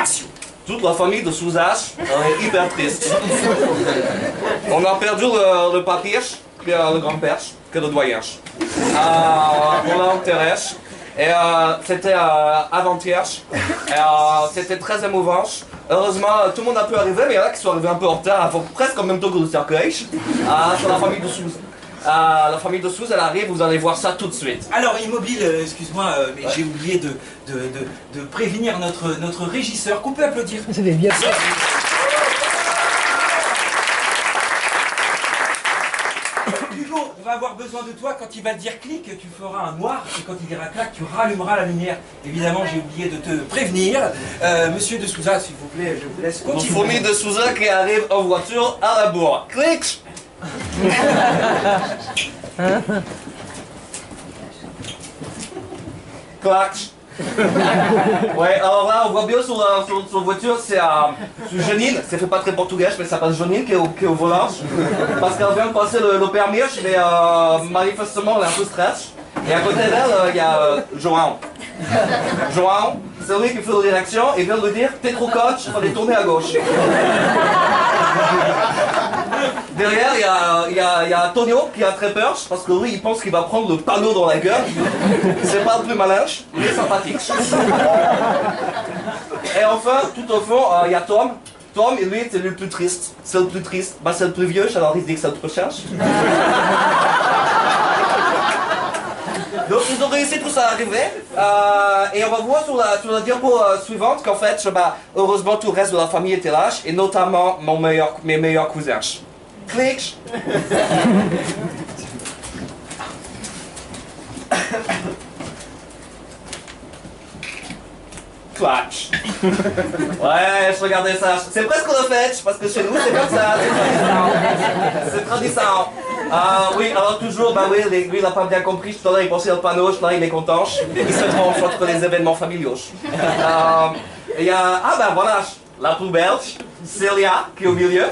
Speaker 1: Action.
Speaker 13: Toute la famille de Souzas est hyper triste. On a perdu le papier, puis le grand-père, que le doyen. On l'a enterré. Et c'était avant-hier. C'était très émouvant. Heureusement, tout le monde a pu arriver, mais il y en a qui sont arrivés un peu en retard, presque en même temps que le cercueil. C'est la famille de Souz. La famille de Souz, elle arrive, vous allez voir ça tout de suite.
Speaker 1: Alors, Immobile, excuse-moi, mais j'ai oublié de prévenir notre régisseur qu'on peut applaudir.
Speaker 9: C'était bien.
Speaker 1: Hugo, on va avoir besoin de toi quand il va dire clic, tu feras un noir, et quand il dira clac, tu rallumeras la lumière. Évidemment, j'ai oublié de te prévenir. Monsieur de Souza, s'il vous plaît, je vous laisse continuer.
Speaker 13: Une famille de Souza qui arrive en voiture à la bourre. Clic. Clac. Ouais, alors là, on voit bien sur la voiture, c'est Janine, ça fait pas très portugais, mais ça passe Janine qui est au volant. Parce qu'elle vient de passer le permis, mais manifestement, elle est un peu stress. Et à côté d'elle, il y a João. João, c'est lui qui fait la direction et vient de lui dire « T'es trop coach, il fallait tourner à gauche ». Derrière, il y a Antonio qui a très peur parce que lui, il pense qu'il va prendre le panneau dans la gueule. C'est pas le plus malin, mais sympathique. Et enfin, tout au fond, il y a Tom. Tom, lui, c'est le plus triste. C'est le plus triste. Bah, c'est le plus vieux, alors il dit que c'est le plus cher. Donc ils ont réussi tous à arriver et on va voir sur la diapo suivante qu'en fait, heureusement tout le reste de la famille était là et notamment mes meilleurs cousins. Clic. Clac. Ouais, je regardais ça. C'est presque la fête parce que chez nous c'est comme ça. C'est tradition. Oui, alors toujours, oui, lui il n'a pas bien compris, tout à l'heure il pensait au panneau, là il est content, il se tranche entre les événements familiaux. Il y a, voilà, la plus belge, Célia, qui est au milieu,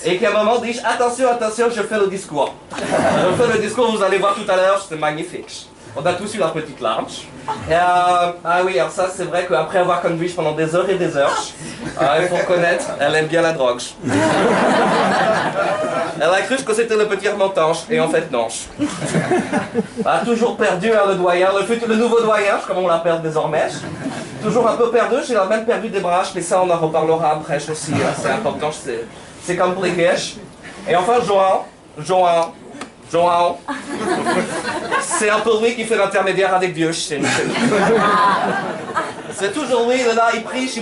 Speaker 13: et qui à un moment dit, attention, je fais le discours. Je fais le discours, vous allez voir tout à l'heure, c'est magnifique. On a tous eu la petite larme. Oui, alors ça c'est vrai qu'après avoir conduit pendant des heures et des heures, Ah, il faut reconnaître, elle aime bien la drogue. Elle a cru que c'était le petit remontange, et en fait non. Elle a toujours perdu le doyen, le nouveau doyen, comme on l'appelle désormais. Toujours un peu perdu, j'ai même perdu des branches, mais ça on en reparlera après aussi, c'est important, c'est compliqué. Et enfin João, c'est un peu lui qui fait l'intermédiaire avec Dieu chez nous. C'est toujours lui, là, il prêche.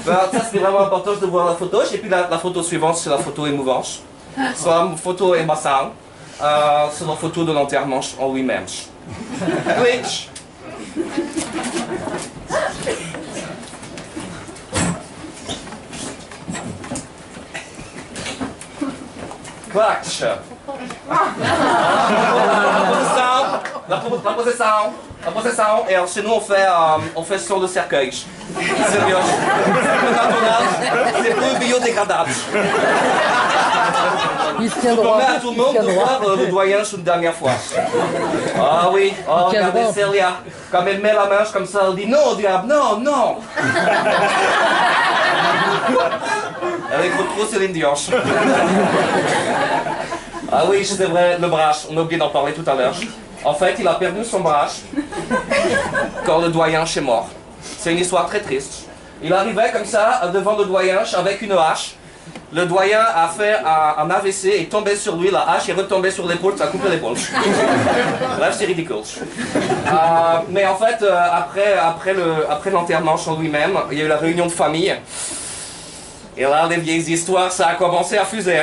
Speaker 13: Ben, ça c'est vraiment important de voir la photo, et puis la photo suivante c'est la photo émouvante. C'est la photo émouvante, c'est la photo de l'enterrement en lui-même. Glitch. Clutch. La possession. Et alors chez nous on fait sur le cercueil. Sérieux. C'est plus biodégradable.
Speaker 9: Il se tient
Speaker 13: On
Speaker 9: droit.
Speaker 13: permet à tout le monde de voir le doyen une dernière fois. Ah oui, oh, regardez Célia. Quand elle met la main comme ça, elle dit non, diable, non. Avec votre trop Céline Dion. Ah oui, c'est vrai, le bras, on a oublié d'en parler tout à l'heure. En fait, il a perdu son bras quand le doyen est mort. C'est une histoire très triste. Il arrivait comme ça devant le doyen avec une hache. Le doyen a fait un AVC et tombé sur lui, la hache est retombée sur l'épaule, ça a coupé l'épaule. Bref, c'est ridicule. Mais en fait, après l'enterrement en lui-même, il y a eu la réunion de famille. Et là, les vieilles histoires, ça a commencé à fuser.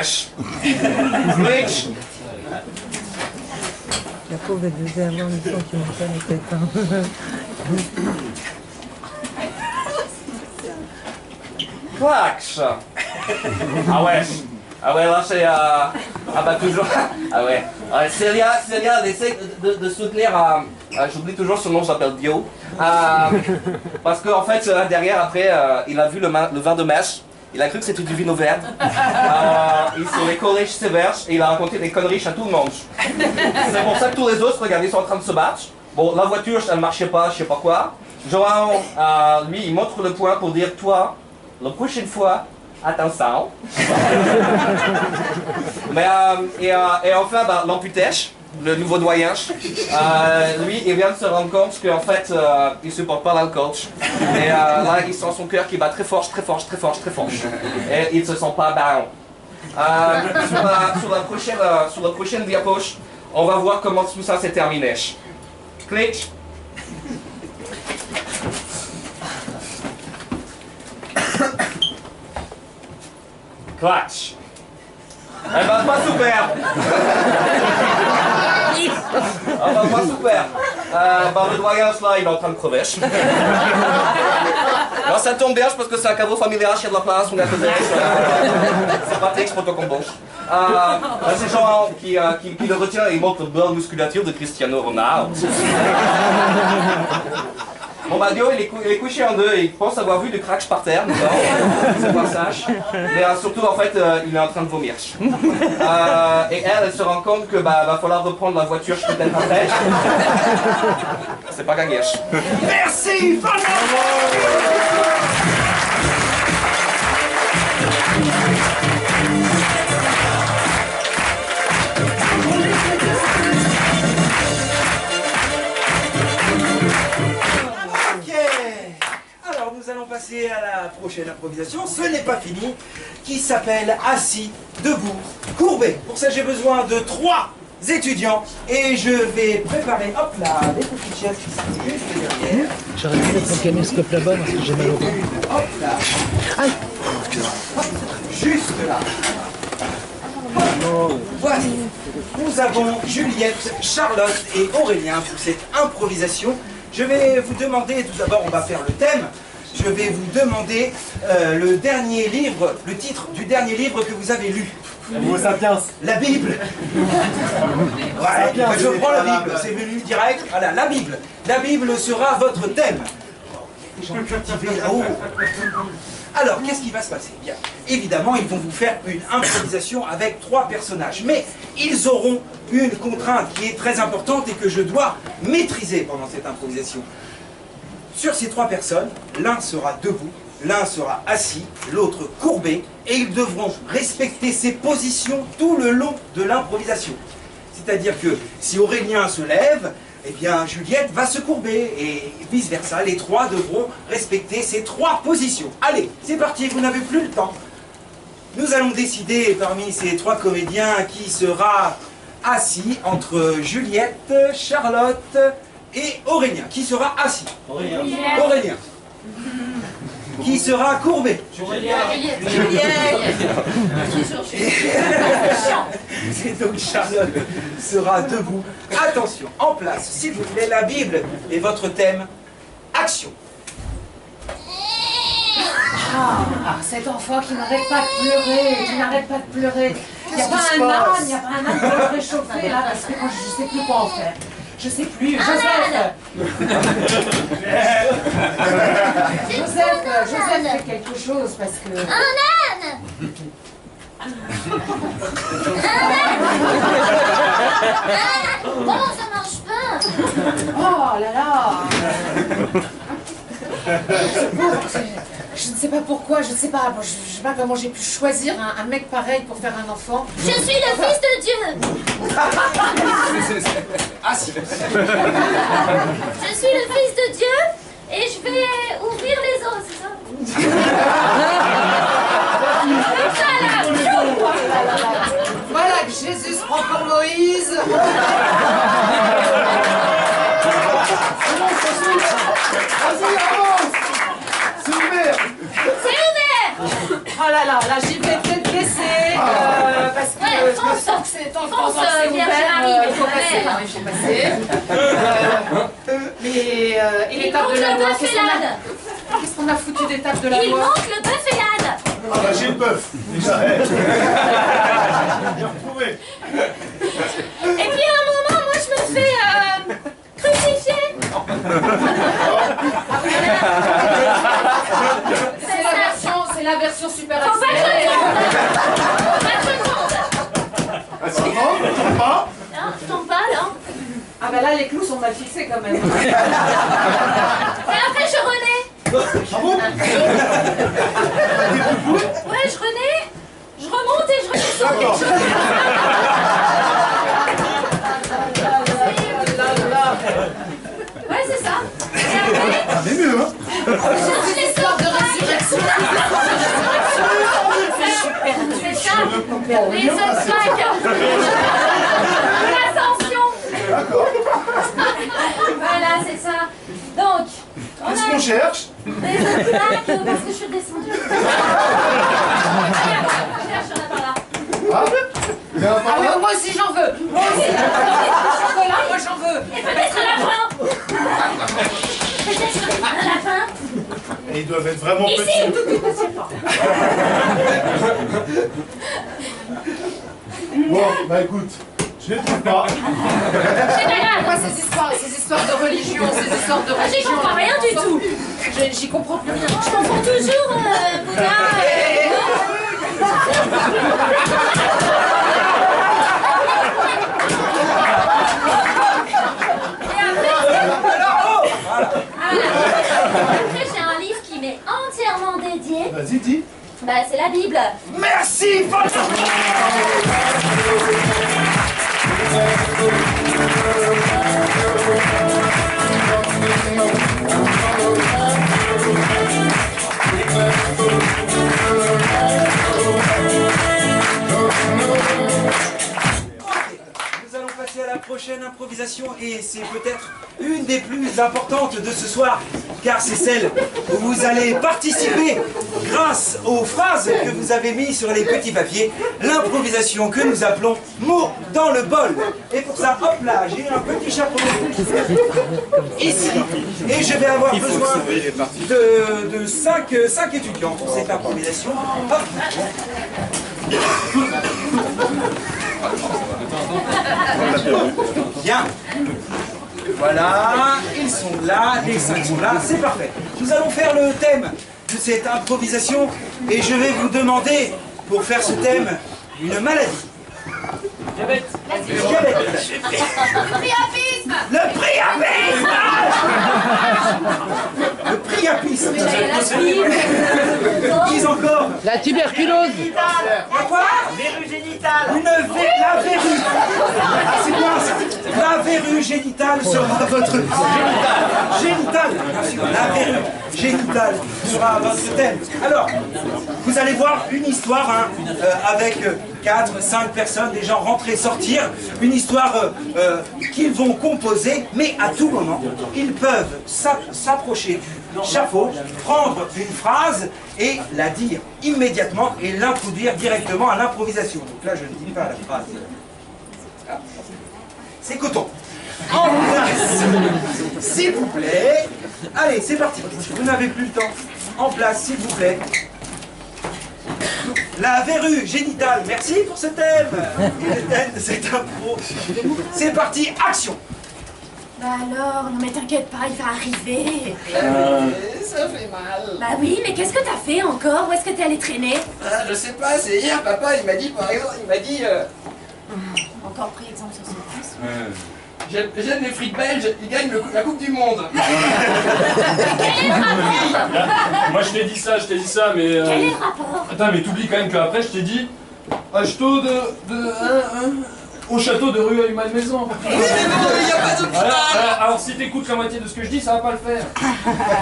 Speaker 13: Glitch.
Speaker 15: La pauvre disait avant une fois qu'il me connaissait pas.
Speaker 13: Clax. Ah ouais, là c'est... Ah bah toujours... Ah ouais. Célia, elle essaie de soutenir... J'oublie toujours son nom, s'appelle Dio. Parce qu'en fait, derrière, après, il a vu le vin de mèche. Il a cru que c'était du vino vert. Il s'est collé sévère et il a raconté des conneries à tout le monde. C'est pour ça que tous les autres, regardez, ils sont en train de se battre. Bon, la voiture, elle ne marchait pas, je sais pas quoi. João, lui, il montre le poing pour dire, toi, la prochaine fois, attention. Mais, et enfin, bah, l'amputèche, le nouveau doyen, lui, il vient de se rendre compte qu'en fait, il ne supporte pas l'alcool. Et là, il sent son cœur qui bat très fort. Et il ne se sent pas bien. Sur la prochaine diapo, on va voir comment tout ça s'est terminé. Clic. Clutch. Eh ben, pas super. Ah bah, pas super. Bah, le doyen, là, il est en train de crever. Alors, ça tombe bien, parce que c'est un cadeau familial, il y a de la place, on est à côté. C'est pratique, pour ton combo. C'est João qui le retient et il montre la belle musculature de Cristiano Ronaldo. Bon bah Dio il est couché en deux et il pense avoir vu du crack par terre, c'est pas sage. Mais surtout en fait il est en train de vomir. Et elle se rend compte que bah va falloir reprendre la voiture peut-être après. C'est pas gagné.
Speaker 1: Merci Fernando. Nous allons passer à la prochaine improvisation, ce n'est pas fini, qui s'appelle Assis, debout, courbé. Pour ça j'ai besoin de 3 étudiants et je vais préparer, hop là, les petites chaises qui sont juste derrière.
Speaker 9: J'aurais dû mettre mon caméscope là-bas parce que j'ai mal au bras.
Speaker 1: Hop là.
Speaker 9: Aïe.
Speaker 1: Hop, juste là. Voici. Nous avons Juliette, Charlotte et Aurélien pour cette improvisation. Je vais vous demander, tout d'abord on va faire le thème. Je vais vous demander le dernier livre, le titre du dernier livre que vous avez lu.
Speaker 11: Homo sapiens.
Speaker 1: La Bible. Ouais, je prends la Bible, c'est venu direct. Voilà, la Bible. La Bible sera votre thème. Les gens cultivés là-haut. Alors, qu'est-ce qui va se passer? Bien, évidemment, ils vont vous faire une improvisation avec 3 personnages. Mais ils auront une contrainte qui est très importante et que je dois maîtriser pendant cette improvisation. Sur ces 3 personnes, l'un sera debout L'un sera assis, l'autre courbé, et ils devront respecter ces positions tout le long de l'improvisation. C'est-à-dire que si Aurélien se lève, eh bien Juliette va se courber, et vice-versa. Les trois devront respecter ces trois positions. Allez, c'est parti, vous n'avez plus le temps. Nous allons décider parmi ces trois comédiens qui sera assis entre Juliette, Charlotte et Aurélien. Qui sera assis? Aurélien. Aurélien. Qui sera courbé? C'est donc Charlotte sera debout. Attention, en place, s'il vous plaît, la Bible et votre thème. Action.
Speaker 12: Ah, cet enfant qui n'arrête pas de pleurer, qui n'arrête pas de pleurer. Il n'y a pas un âne pour le réchauffer là, parce que moi je ne sais plus quoi en faire. Je sais plus. Joseph, fais quelque chose parce que...
Speaker 2: Un âne. Non, ça marche pas.
Speaker 12: Oh là là. Je ne sais pas pourquoi, je ne sais pas. Je ne sais pas comment j'ai pu choisir un mec pareil pour faire un enfant.
Speaker 2: Je suis le fils de Dieu.
Speaker 1: Ah si.
Speaker 2: Je suis le fils de Dieu et je vais ouvrir les eaux, c'est ça?
Speaker 12: Voilà que Jésus se prend pour Moïse.
Speaker 6: Vas-y, avance. C'est ouvert.
Speaker 2: C'est ouvert.
Speaker 12: Oh là là, là j'y vais peut-être laisser parce que tant que c'est ouvert, il faut passer. Il faut passer. Mais et l'étape de la loi, qu'est-ce qu'on a foutu d'étape de la loi?
Speaker 2: Il manque le bœuf et l'âne.
Speaker 11: Ah bah j'ai le bœuf, déjà. Bien retrouvé.
Speaker 2: Et puis à un moment, moi je me fais crucifier.
Speaker 12: C'est la version super
Speaker 2: Faut pas que je tombe. Faut pas que je tombe.
Speaker 11: Ah, ça va? Tu tombes pas?
Speaker 2: Non, je tombe pas, non.
Speaker 12: Ah bah là, les clous sont mal fixés quand même.
Speaker 2: Et après je renais.
Speaker 11: Ah bon?
Speaker 2: Ouais, je renais. Je remonte et je redescends.
Speaker 11: D'accord.
Speaker 2: Ouais, c'est ça. Et après,
Speaker 11: Ah mais mieux, hein?
Speaker 2: je descends de résurrection. C'est ça. Les obstacles. L'ascension.
Speaker 11: D'accord.
Speaker 2: Voilà, c'est ça. Donc, on
Speaker 11: Qu'est-ce
Speaker 2: a
Speaker 11: qu'on cherche?
Speaker 2: des obstacles parce que je suis descendue. Regarde, cherche, on a par là.
Speaker 11: Ah, il y en a
Speaker 12: Ah
Speaker 11: pas
Speaker 12: mais
Speaker 11: là?
Speaker 12: moi aussi j'en veux. Moi aussi. Chocolat, moi j'en veux.
Speaker 2: Et peut-être un lapin. Peut-être un lapin.
Speaker 11: Et ils doivent être vraiment
Speaker 2: Ici.
Speaker 11: petits. Bon, bah écoute, je les trouve pas.
Speaker 2: C'est pas grave.
Speaker 12: Moi ces histoires de religion, ces histoires de religion.
Speaker 2: J'y comprends rien du tout.
Speaker 12: J'y comprends plus rien.
Speaker 2: Je confonds toujours Bouddha et... Après, j'ai un livre qui m'est entièrement dédié.
Speaker 11: Vas-y, dis.
Speaker 2: Bah, c'est la Bible.
Speaker 1: Merci, Nous allons passer à la prochaine improvisation et c'est peut-être une des plus importantes de ce soir car c'est celle où vous allez participer grâce aux phrases que vous avez mises sur les petits papiers, l'improvisation que nous appelons mots dans le bol. Et pour ça, hop là, j'ai un petit chapeau ici et je vais avoir besoin de 5 étudiants pour cette improvisation. Hop. Bien. Voilà, ils sont là, les 5 sont là, c'est parfait. Nous allons faire le thème de cette improvisation et je vais vous demander, pour faire ce thème, une maladie.
Speaker 10: Diabète.
Speaker 1: Diabète.
Speaker 2: Le priapisme.
Speaker 1: Le priapisme. Le priapisme.
Speaker 9: La tuberculose.
Speaker 1: Quoi?
Speaker 16: Verrue génitale.
Speaker 1: La verrue. Ah, c'est bien ça. La verrue génitale sera votre... Génitale. Bien sûr, la verrue génitale sera votre thème. Alors, vous allez voir une histoire avec 4-5 personnes, des gens rentrer, sortir. Une histoire qu'ils vont composer, mais à tout moment, ils peuvent s'approcher du chapeau, prendre une phrase et la dire immédiatement et l'introduire directement à l'improvisation. Donc là, je ne dis pas la phrase. C'est coton. En place, s'il vous plaît. Allez, c'est parti. Vous n'avez plus le temps. En place, s'il vous plaît. La verrue génitale. Merci pour ce thème. Et le thème de cette impro. C'est parti, action.
Speaker 2: Bah alors, non mais t'inquiète pas, il va arriver.
Speaker 16: Ça fait mal.
Speaker 2: Bah oui, mais qu'est-ce que t'as fait encore? Où est-ce que t'es allé traîner?
Speaker 16: Je sais pas, c'est hier, papa, il m'a dit, par exemple,
Speaker 2: Encore pris exemple sur son fils.
Speaker 16: j'aime les frites belges, ils gagnent la Coupe du Monde.
Speaker 2: Quel est le rapport?
Speaker 4: Moi je t'ai dit ça, mais...
Speaker 2: Quel est le rapport?
Speaker 4: Attends, mais t'oublies quand même qu'après je t'ai dit... Au château de rue à Malmaison.
Speaker 16: Mais non, il n'y a pas d'hôpital.
Speaker 4: Alors si t'écoutes la moitié de ce que je dis, ça va pas le faire.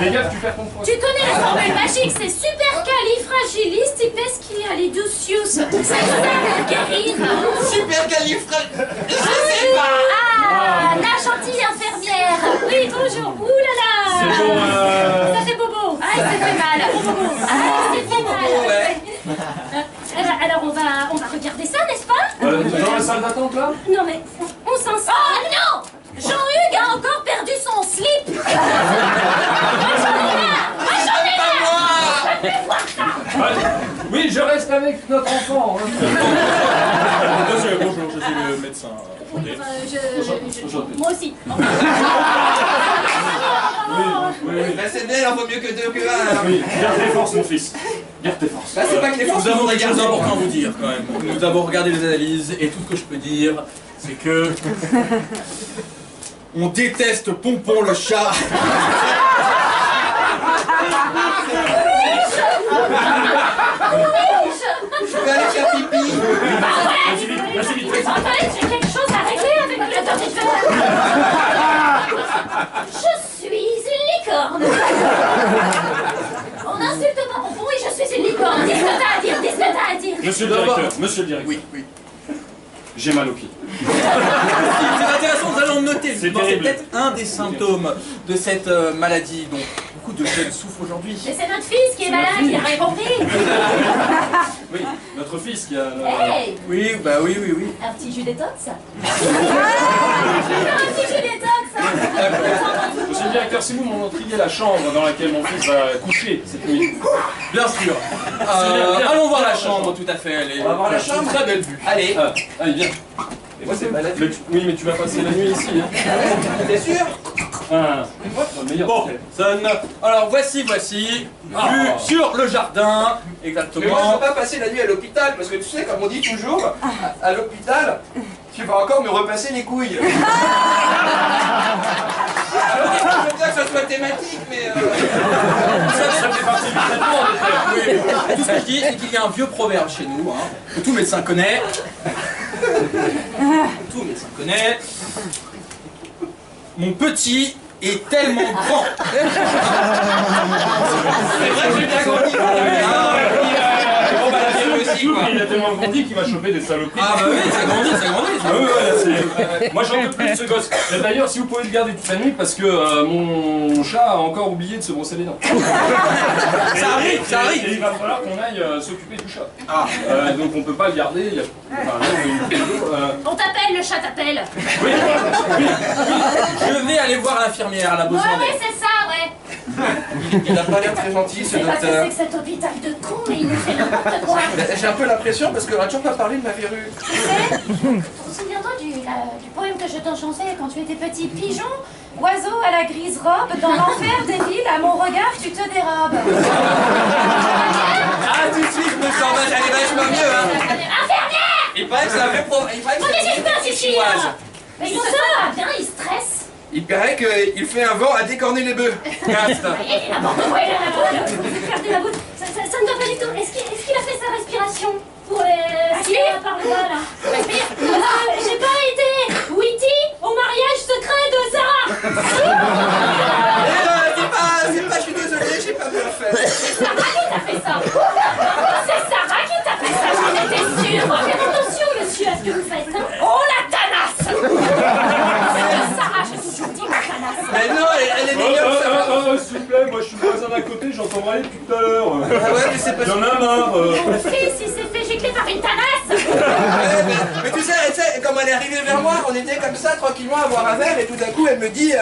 Speaker 4: Fais gaffe, tu perds ton froid.
Speaker 2: Tu connais la formule magique, c'est supercalifragilisticexpialidocious. C'est ça pour guérir.
Speaker 16: Je sais pas.
Speaker 2: Ah, la gentille infirmière. Oui, bonjour. Ouh là là.
Speaker 4: C'est bon,
Speaker 2: Ça fait bobo. Ah, ça fait mal. Ah, ça fait mal. Alors on va regarder ça, n'est-ce pas?
Speaker 4: Dans la salle d'attente là?
Speaker 2: Non mais on s'en sort. Oh non! Jean-Hugues a encore perdu son slip. Moi j'en ai marre. Je vais voir ça.
Speaker 4: Oui, je reste avec notre enfant.
Speaker 10: Monsieur, bonjour, je suis le médecin.
Speaker 2: Moi aussi.
Speaker 16: C'est bien, il en vaut mieux que deux que un.
Speaker 4: Oui, garde tes forces, mon fils. Garde tes forces.
Speaker 16: Bah, c'est pas que les forces.
Speaker 10: Nous avons des choses importantes à vous dire quand même. Nous avons regardé les analyses et tout ce que je peux dire, c'est que... On déteste Pompon le chat.
Speaker 16: Je peux aller faire pipi.
Speaker 2: Attendez, j'ai quelque chose à régler avec le docteur. Je suis une licorne. On n'insulte pas Pompon et je suis une licorne. Dis ce que t'as à dire, dis ce que t'as à dire.
Speaker 4: Monsieur le directeur. Oui. J'ai mal au pied.
Speaker 10: C'est intéressant, nous allons noter.
Speaker 4: C'est
Speaker 10: C'est
Speaker 4: terrible.
Speaker 10: peut-être un des symptômes de cette maladie dont beaucoup de jeunes souffrent aujourd'hui.
Speaker 2: Mais c'est notre fils qui est malade, il a rien compris.
Speaker 4: Oui, notre fils qui a...
Speaker 2: Hey,
Speaker 10: Oui.
Speaker 2: un petit jus détox. Un petit jus détox.
Speaker 4: Monsieur le directeur, si vous m'en montriez la chambre dans laquelle mon fils va coucher cette nuit.
Speaker 10: Bien sûr.
Speaker 4: bien.
Speaker 10: Allons voir la chambre, tout à fait. Elle est...
Speaker 16: On va voir la chambre.
Speaker 10: Très belle vue.
Speaker 16: Allez.
Speaker 4: Allez, viens.
Speaker 16: Et moi, c'est malade.
Speaker 4: Oui, mais tu vas passer la nuit ici. Hein.
Speaker 16: T'es sûr?
Speaker 4: Meilleur
Speaker 10: Bon,
Speaker 4: hôtel.
Speaker 10: alors voici, vue sur le jardin,
Speaker 16: Mais moi, je
Speaker 10: exactement.
Speaker 16: peux pas passer la nuit à l'hôpital, parce que tu sais, comme on dit toujours, à l'hôpital, tu vas encore me repasser les couilles. Alors, je veux bien que ça soit thématique, mais...
Speaker 4: Ça fait partie du traitement.
Speaker 10: Oui, tout ce que je dis, c'est qu'il y a un vieux proverbe chez nous, hein, que tout médecin connaît. Tout médecin connaît. Mon petit est tellement grand.
Speaker 16: C'est vrai que j'ai bien grandi.
Speaker 4: Il a tellement grandi qu'il va choper des saloperies.
Speaker 10: Ah bah oui, ça grandit.
Speaker 4: Ah oui, moi j'en peux plus de ce gosse. D'ailleurs, si vous pouvez le garder toute la nuit, parce que mon chat a encore oublié de se brosser les dents.
Speaker 10: Ça arrive.
Speaker 4: Et il va falloir qu'on aille s'occuper du chat. Donc on peut pas le garder.
Speaker 2: On t'appelle, le chat t'appelle.
Speaker 4: Oui.
Speaker 10: Je vais aller voir l'infirmière, elle a besoin
Speaker 2: Ouais,
Speaker 10: d'aide.
Speaker 2: c'est ça, ouais.
Speaker 16: Il a pas l'air très gentil, ce
Speaker 2: C'est pas que
Speaker 16: docteur.
Speaker 2: c'est que cet hôpital de cons, mais il nous fait n'importe quoi.
Speaker 16: J'ai un peu l'impression, parce qu'on a toujours pas parlé de ma verrue.
Speaker 2: Souviens-toi du poème que je t'en chantais quand tu étais petit? Pigeon, oiseau à la grise robe, dans l'enfer des villes, à mon regard tu te dérobes.
Speaker 16: Ah, tout de suite, je me sens vachement mieux, hein.
Speaker 2: Infirmière!
Speaker 16: Il paraît que c'est un vrai problème. Il paraît que
Speaker 2: On
Speaker 16: c'est
Speaker 2: n'hésite pas,
Speaker 16: une
Speaker 2: Chichi,
Speaker 16: chinoise.
Speaker 2: hein. Mais il se va bien, il stresse.
Speaker 16: Il paraît qu'il fait un vent à décorner les bœufs.
Speaker 2: Il est n'importe quoi, il a la boule. Regardez la boule. Ça ne va pas du tout. Est-ce qu'il a Voilà. J'ai pas été Witty au mariage secret de Sarah.
Speaker 16: Je suis désolé, j'ai pas bien fait.
Speaker 2: C'est Sarah qui t'a fait ça. C'est Sarah qui t'a fait ça, j'en étais sûre. Faites attention, monsieur, à ce que vous faites. Hein. Oh, la tanasse. Sarah, j'ai toujours dit ma tanasse.
Speaker 16: Mais non, elle est meilleure, Sarah.
Speaker 4: S'il vous plaît, moi je suis le voisin d'à côté, j'entends parler depuis tout à l'heure.
Speaker 16: Ah ouais, mais c'est pas...
Speaker 4: J'en ai marre.
Speaker 2: Mon fils, il s'est fait gicler par une tanasse.
Speaker 16: mais tu sais, comme elle est arrivée vers moi, on était comme ça, tranquillement, à boire un verre, et tout d'un coup, elle me dit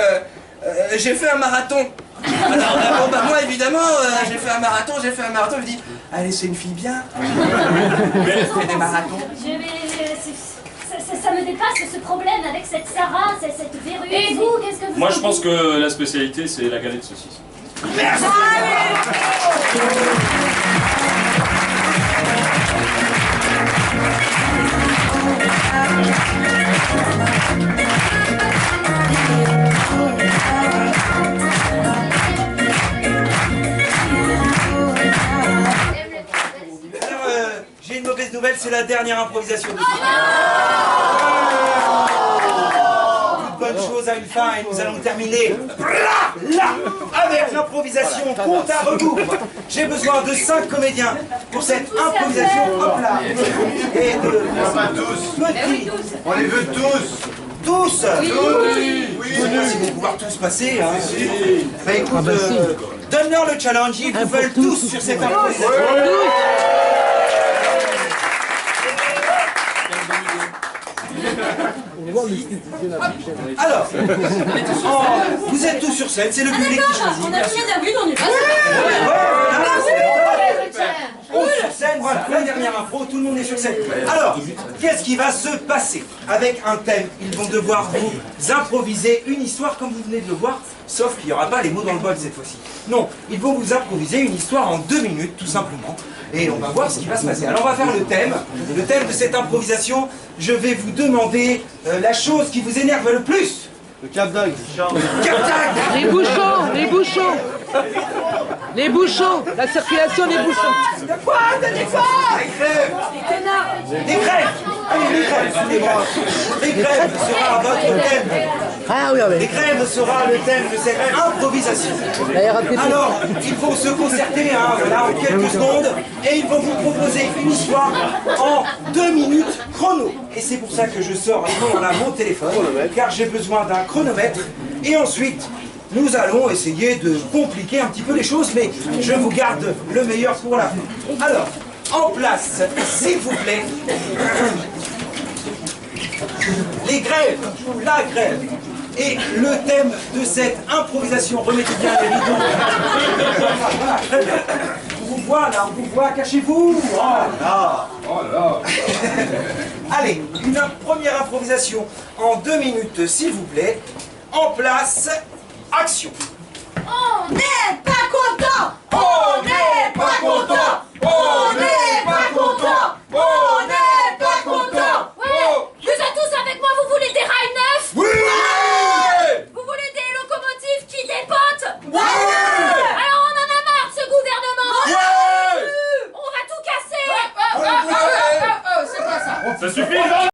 Speaker 16: j'ai fait un marathon. Alors, bon, bah, moi, évidemment, j'ai fait un marathon, je me dis, allez, c'est une fille bien. Elle fait des marathons.
Speaker 2: Ça me dépasse ce problème avec cette Sarah, cette verrue. Et vous, qu'est-ce que vous...
Speaker 4: Moi je pense que la spécialité c'est la galette saucisse.
Speaker 16: Merci.
Speaker 1: Alors, j'ai une mauvaise nouvelle, c'est la dernière improvisation de ce Toute bonne chose a une fin et nous allons terminer là, avec l'improvisation compte à rebours. J'ai besoin de 5 comédiens pour cette improvisation hop là. Et de...
Speaker 11: On les veut tous.
Speaker 1: Tous.
Speaker 11: Oui.
Speaker 1: Je sais pas s'ils vont pouvoir tous passer. Hein. Bah écoute, donne-leur le challenge, ils veulent tous sur cette improvisation. Alors, vous êtes tous sur scène, c'est le public qui choisit.
Speaker 5: On a fini d'habitude, on est pas
Speaker 1: On est sur scène, voilà, la dernière impro, tout le monde est sur scène. Alors, qu'est-ce qui va se passer? Avec un thème, ils vont devoir vous improviser une histoire comme vous venez de le voir, sauf qu'il n'y aura pas les mots dans le bol cette fois-ci. Non, ils vont vous improviser une histoire en 2 minutes, tout simplement. Et on va voir ce qui va se passer. Alors on va faire le thème de cette improvisation. Je vais vous demander la chose qui vous énerve le plus.
Speaker 11: Le cap-dag.
Speaker 9: Les bouchons, les bouchons. Les bouchons, la circulation des bouchons.
Speaker 1: De quoi? Des grèves. Allez, les grèves, excusez-moi. Les grèves sera votre thème.
Speaker 9: Ah oui,
Speaker 1: les grèves sera le thème de cette improvisation. Alors, il faut se concerter voilà, en quelques secondes et ils vont vous proposer une histoire en 2 minutes chrono. Et c'est pour ça que je sors à ce moment-là mon téléphone, car j'ai besoin d'un chronomètre. Et ensuite, nous allons essayer de compliquer un petit peu les choses, mais je vous garde le meilleur pour la fin. Alors, en place, s'il vous plaît, les grèves, la grève. Et le thème de cette improvisation, remettez bien les rideaux. Voilà, très bien. On vous voit là, on vous voit, cachez-vous. Oh là. Oh là. Allez, une première improvisation en 2 minutes, s'il vous plaît. En place, action.
Speaker 2: On n'est pas content.
Speaker 1: On n'est pas content.